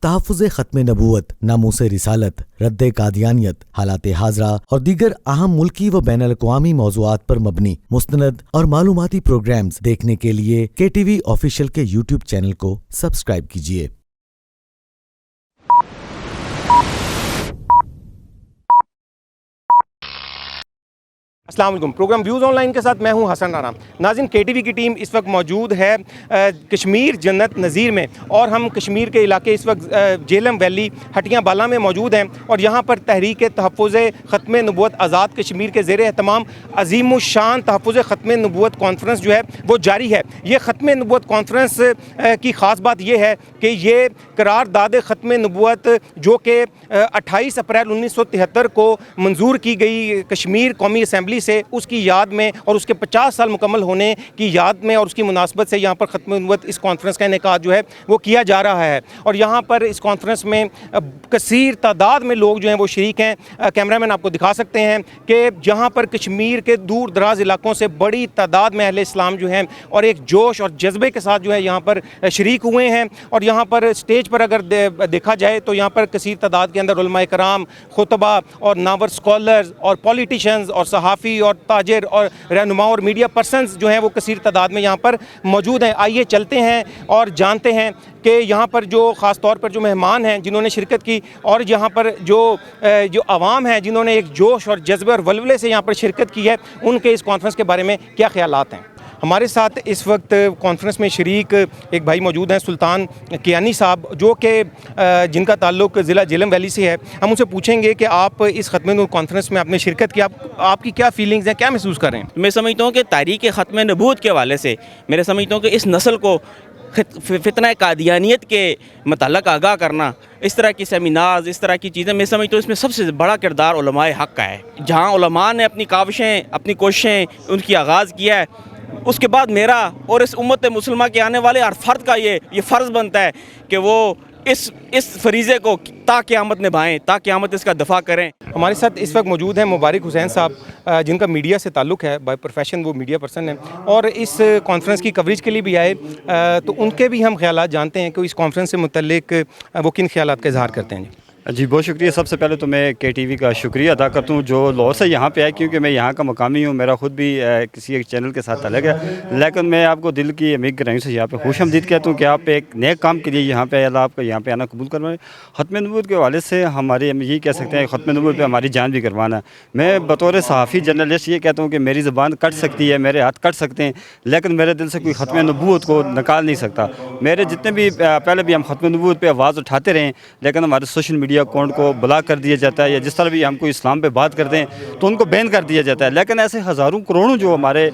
تحفظ ختم نبوت، ناموس رسالت، رد قادیانیت، حالات حاضرہ اور دیگر اہم ملکی و بین الاقوامی موضوعات پر مبنی مستند اور معلوماتی پروگرامز دیکھنے کے لیے کے ٹی وی آفیشیل کے یوٹیوب چینل کو سبسکرائب کیجیے۔ السلام علیکم، پروگرام ویوز آن لائن کے ساتھ میں ہوں حسن آرام۔ ناظرین، کے ٹی وی کی ٹیم اس وقت موجود ہے کشمیر جنت نذیر میں، اور ہم کشمیر کے علاقے اس وقت جہلم ویلی ہٹیاں بالا میں موجود ہیں، اور یہاں پر تحریک تحفظ ختم نبوت آزاد کشمیر کے زیر اہتمام عظیم الشان تحفظ ختم نبوت کانفرنس جو ہے وہ جاری ہے۔ یہ ختم نبوت کانفرنس کی خاص بات یہ ہے کہ یہ قرارداد ختم نبوت جو کہ 28 اپریل 1973 کو منظور کی گئی کشمیر قومی اسمبلی سے، اس کی یاد میں اور اس کے 50 سال مکمل ہونے کی یاد میں اور اس کی مناسبت سے یہاں پر ختم نبوت اس کانفرنس کا انعقاد جو ہے وہ کیا جا رہا ہے، اور یہاں پر اس کانفرنس میں کثیر تعداد میں لوگ جو ہیں وہ شریک ہیں۔ کیمرہ مین آپ کو دکھا سکتے ہیں کہ جہاں پر کشمیر کے دور دراز علاقوں سے بڑی تعداد میں اہل اسلام جو ہیں اور ایک جوش اور جذبے کے ساتھ جو ہے یہاں پر شریک ہوئے ہیں، اور یہاں پر اسٹیج پر اگر دیکھا جائے تو یہاں پر کثیر تعداد کے اندر علماء کرام، خطبہ اور نامور اسکالرز اور پولیٹیشنز اور صحافی اور تاجر اور رہنما اور میڈیا پرسنز جو ہیں وہ کثیر تعداد میں یہاں پر موجود ہیں۔ آئیے چلتے ہیں اور جانتے ہیں کہ یہاں پر جو خاص طور پر جو مہمان ہیں جنہوں نے شرکت کی، اور یہاں پر جو عوام ہیں جنہوں نے ایک جوش اور جذبے اور ولولے سے یہاں پر شرکت کی ہے، ان کے اس کانفرنس کے بارے میں کیا خیالات ہیں۔ ہمارے ساتھ اس وقت کانفرنس میں شریک ایک بھائی موجود ہیں، سلطان کیانی صاحب، جو کہ جن کا تعلق ضلع جہلم ویلی سے ہے۔ ہم ان سے پوچھیں گے کہ آپ اس ختم نبوت کانفرنس میں آپ نے شرکت کی، آپ کی کیا فیلنگز ہیں، کیا محسوس کر رہے ہیں؟ میں سمجھتا ہوں کہ تاریخ ختم نبوت کے حوالے سے میں سمجھتا ہوں کہ اس نسل کو فتنہ قادیانیت کے متعلق آگاہ کرنا، اس طرح کی سیمینارز، اس طرح کی چیزیں، میں سمجھتا ہوں اس میں سب سے بڑا کردار علماء حق کا ہے۔ جہاں علماء نے اپنی کاوشیں، اپنی کوششیں ان کی آغاز کیا ہے، اس کے بعد میرا اور اس امت مسلمہ کے آنے والے ہر فرد کا یہ فرض بنتا ہے کہ وہ اس فریضے کو تا قیامت نبھائیں، تا قیامت اس کا دفاع کریں۔ ہمارے ساتھ اس وقت موجود ہیں مبارک حسین صاحب، جن کا میڈیا سے تعلق ہے، بائی پروفیشن وہ میڈیا پرسن ہیں، اور اس کانفرنس کی کوریج کے لیے بھی آئے، تو ان کے بھی ہم خیالات جانتے ہیں کہ اس کانفرنس سے متعلق وہ کن خیالات کا اظہار کرتے ہیں۔ جی بہت شکریہ۔ سب سے پہلے تو میں کے ٹی وی کا شکریہ ادا کرتا ہوں جو لاہور سے یہاں پہ آئے، کیونکہ میں یہاں کا مقامی ہوں، میرا خود بھی کسی ایک چینل کے ساتھ تعلق ہے، لیکن میں آپ کو دل کی امید گہرائیوں سے یہاں پہ خوش آمدید کہتا ہوں کہ آپ ایک نیک کام کے لیے یہاں پہ اللہ آپ کو یہاں پہ آنا قبول کروائیں۔ ختم نبوت کے حوالے سے ہماری ہم یہی کہہ سکتے ہیں ختم نبوت پہ ہماری جان بھی کروانا ہے۔ میں بطور صحافی جرنلسٹ یہ کہتا ہوں کہ میری زبان کٹ سکتی ہے، میرے ہاتھ کٹ سکتے ہیں، لیکن میرے دل سے کوئی ختم نبوت کو نکال نہیں سکتا۔ میرے جتنے بھی پہلے بھی ہم ختم نبوت پہ آواز اٹھاتے رہے، لیکن ہمارے سوشل میڈیا اکاؤنٹ کو بلاک کر دیا جاتا ہے، یا جس طرح بھی ہم کو اسلام پہ بات کرتے ہیں تو ان کو بین کر دیا جاتا ہے، لیکن ایسے ہزاروں کروڑوں جو ہمارے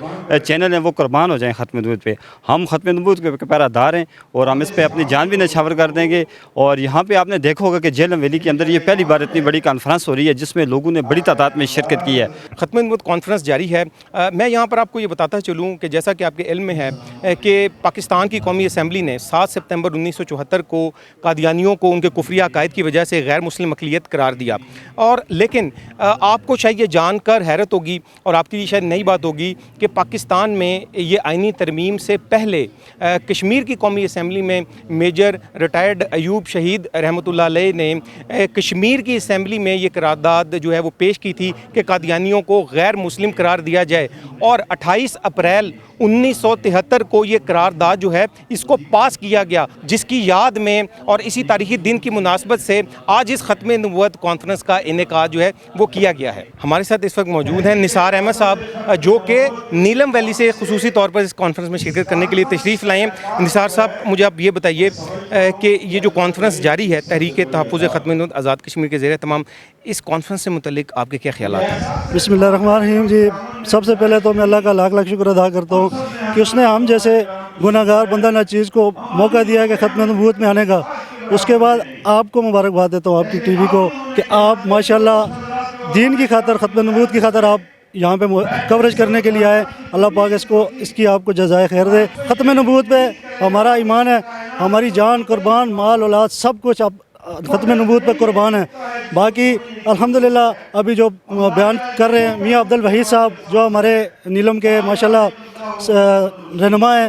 چینل ہیں وہ قربان ہو جائیں ختم نبوت پہ۔ ہم ختم نبوت کے پیرا دار ہیں اور ہم اس پہ اپنی جان بھی نچھاور کر دیں گے۔ اور یہاں پہ آپ نے دیکھا ہوگا کہ جہلم ویلی کے اندر یہ پہلی بار اتنی بڑی کانفرنس ہو رہی ہے جس میں لوگوں نے بڑی تعداد میں شرکت کی ہے۔ ختم نبوت کانفرنس جاری ہے۔ میں یہاں پر آپ کو یہ بتاتا چلوں کہ جیسا کہ آپ کے علم میں ہے کہ پاکستان کی قومی اسمبلی نے 7 سپتمبر 1974 کو قادیانیوں کو ان کے کفری عقائد کی وجہ سے غیر مسلم اقلیت قرار دیا، اور لیکن آپ کو شاید یہ جان کر حیرت ہوگی اور آپ کے لیے شاید نئی بات ہوگی کہ پاکستان میں یہ آئینی ترمیم سے پہلے کشمیر کی قومی اسمبلی میں میجر ریٹائرڈ ایوب شہید رحمۃ اللہ علیہ نے کشمیر کی اسمبلی میں یہ قرارداد جو ہے وہ پیش کی تھی کہ قادیانیوں کو غیر مسلم قرار دیا جائے، اور 28 اپریل 1973 کو یہ قرارداد جو ہے اس کو پاس کیا گیا، جس کی یاد میں اور اسی تاریخی دن کی مناسبت سے آج اس ختم نبوت کانفرنس کا انعقاد جو ہے وہ کیا گیا ہے۔ ہمارے ساتھ اس وقت موجود ہیں نثار احمد صاحب، جو کہ نیلم ویلی سے خصوصی طور پر اس کانفرنس میں شرکت کرنے کے لیے تشریف لائے ہیں۔ نثار صاحب، مجھے آپ یہ بتائیے کہ یہ جو کانفرنس جاری ہے تحریک تحفظ ختم نبوت آزاد کشمیر کے زیر اہتمام، اس کانفرنس سے متعلق آپ کے کیا خیالات ہیں؟ بسم اللہ الرحمن الرحیم۔ جی سب سے پہلے تو میں اللہ کا لاکھ لاکھ شکر ادا کرتا ہوں کہ اس نے ہم جیسے گناہ گار بندہ ناچیز کو موقع دیا ہے کہ ختم نبوت میں آنے کا۔ اس کے بعد آپ کو مبارکباد دیتا ہوں، آپ کی ٹی وی کو، کہ آپ ماشاءاللہ دین کی خاطر، ختم نبوت کی خاطر آپ یہاں پہ کوریج کرنے کے لیے آئے۔ اللہ پاک اس کی آپ کو جزائے خیر دے۔ ختم نبوت پہ ہمارا ایمان ہے، ہماری جان قربان، مال اولاد سب کچھ اب ختم نبوت پہ قربان ہے۔ باقی الحمدللہ ابھی جو بیان کر رہے ہیں میاں عبد الوحید صاحب، جو ہمارے نیلم کے ماشاءاللہ رہنما ہیں،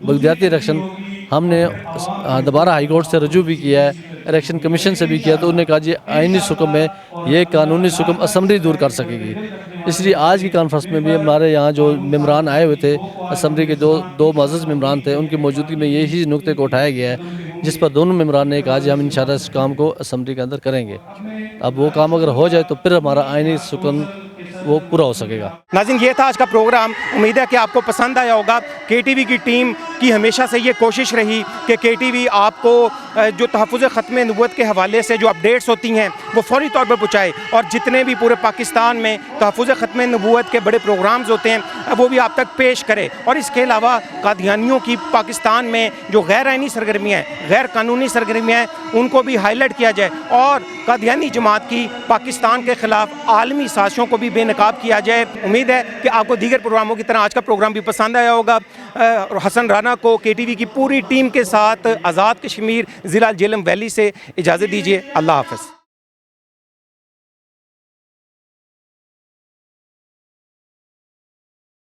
بلدیاتی الیکشن، ہم نے دوبارہ ہائی کورٹ سے رجوع بھی کیا ہے، الیکشن کمیشن سے بھی کیا، تو انہوں نے کہا جی آئینی حکم ہے، یہ قانونی حکم اسمبلی دور کر سکے گی۔ اس لیے آج کی کانفرنس میں بھی ہمارے یہاں جو ممبران آئے ہوئے تھے اسمبلی کے دو معزز ممبران تھے، ان کی موجودگی میں یہی نقطے کو اٹھایا گیا ہے، جس پر دونوں ممبران نے کہا جی ہم انشاءاللہ اس کام کو اسمبلی کے اندر کریں گے۔ اب وہ کام اگر ہو جائے تو پھر ہمارا آئینی حکم وہ پورا ہو سکے گا۔ ناظرین، یہ تھا آج کا پروگرام، امید ہے کہ آپ کو پسند آیا ہوگا۔ کے ٹی وی کی ٹیم کی ہمیشہ سے یہ کوشش رہی کہ کے ٹی وی آپ کو جو تحفظ ختم نبوت کے حوالے سے جو اپڈیٹس ہوتی ہیں وہ فوری طور پر پہنچائے، اور جتنے بھی پورے پاکستان میں تحفظ ختم نبوت کے بڑے پروگرامز ہوتے ہیں وہ بھی آپ تک پیش کرے۔ اور اس کے علاوہ قادیانیوں کی پاکستان میں جو غیر آئینی سرگرمیاں ہیں، غیر قانونی سرگرمیاں ہیں، ان کو بھی ہائی لائٹ کیا جائے، اور قادیانی جماعت کی پاکستان کے خلاف عالمی سازشوں کو بھی بے نقاب کیا جائے۔ امید ہے کہ آپ کو دیگر پروگراموں کی طرح آج کا پروگرام بھی پسند آیا ہوگا۔ حسن رانا کو کے ٹی وی کی پوری ٹیم کے ساتھ آزاد کشمیر ضلع جہلم ویلی سے اجازت دیجیے۔ اللہ حافظ۔